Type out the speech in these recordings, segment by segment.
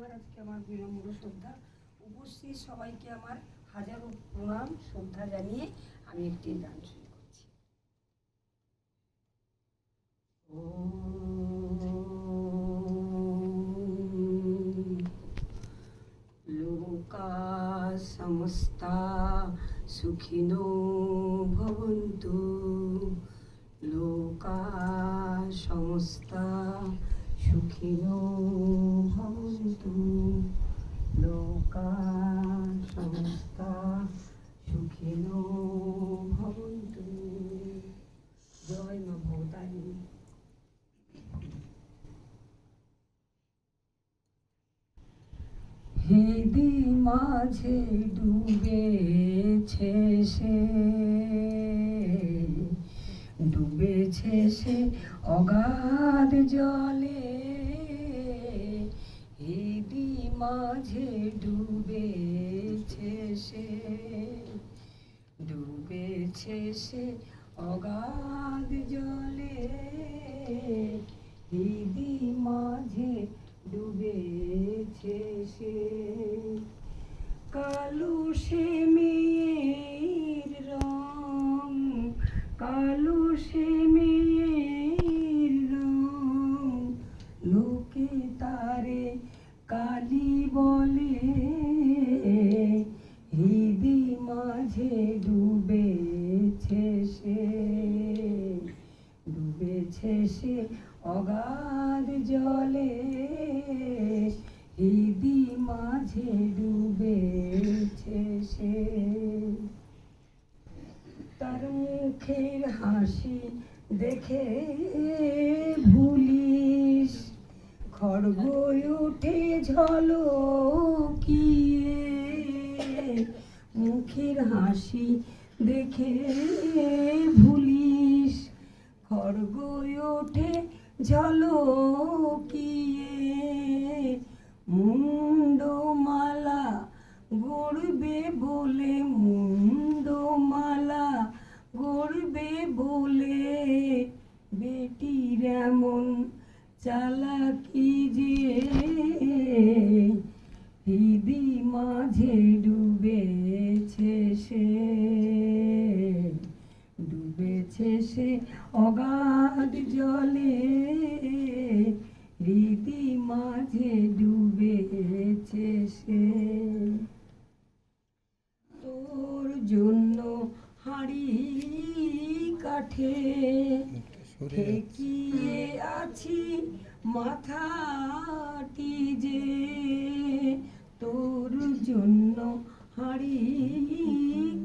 মহারাজকে আমার বিনম্র শ্রদ্ধা। উপস্থিত সবাইকে আমার হাজারো প্রণাম শ্রদ্ধা জানিয়ে আমি একটি গান শুরু করছি। লোকা সমস্তা সুখিনো ভবন্তু, লোকা সমস্তা সুখিনো ভবন্তু, লোকা সমস্তা সুখিনো ভবন্তু। জয় মা ভবতারিণী। হৃদি মাঝে ডুবেছে সে, ডুবেছে সে অগাধ জলে। হৃদি মাঝে ডুবেছে সে, ডুবেছে সে অগাধ জলে। হৃদি মাঝে ডুবেছে সে, কালো সে মেয়ের রং, কালো সে মেয়ের রং। লোকে তারে কালি বলে। হৃদি মাঝে ডুবেছে সে, ডুবেছে সে অগাধ জলে। হৃদি মাঝে ডুবেছে সে। তার মুখের হাসি দেখে ভুলিস, খড়গ উঠে ঝলকিয়ে। মুখের হাসি দেখে ভুলিস, খড়গ ওঠে ঝলকিয়ে। মুন্ডমালা গড়বে বলে, মুন্ডমালা গড়বে বলে। বেটির এমন চালাকি যে, হৃদি মাঝে ডুবেছে সে, ডুবেছে সে অগাধ জলে। হৃদি মাঝে ডুবেছে সে। তোর জন্য হাঁড়ি কাঠে ঠেকিয়ে আছি মাথাটি যে। তোর জন্য হাঁড়ি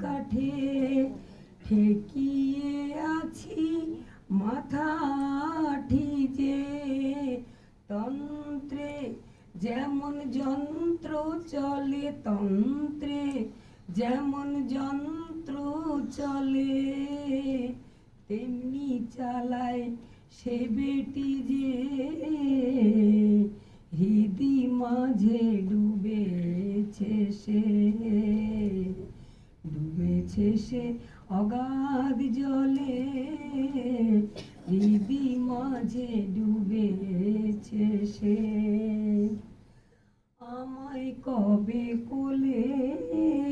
কাঠে ঠেকিয়ে আছি মাথাটি যে। তন্ত্রে যেমন যন্ত্র চলে, তন্ত্রে যেমন যন্ত্র চলে। তেমনি চালায় সে বেটি যে, হৃদি মাঝে ডুবেছে সে, ডুবেছে সে অগাধ জলে। হৃদি মাঝে ডুবেছে সে। আমায় কবে কোলে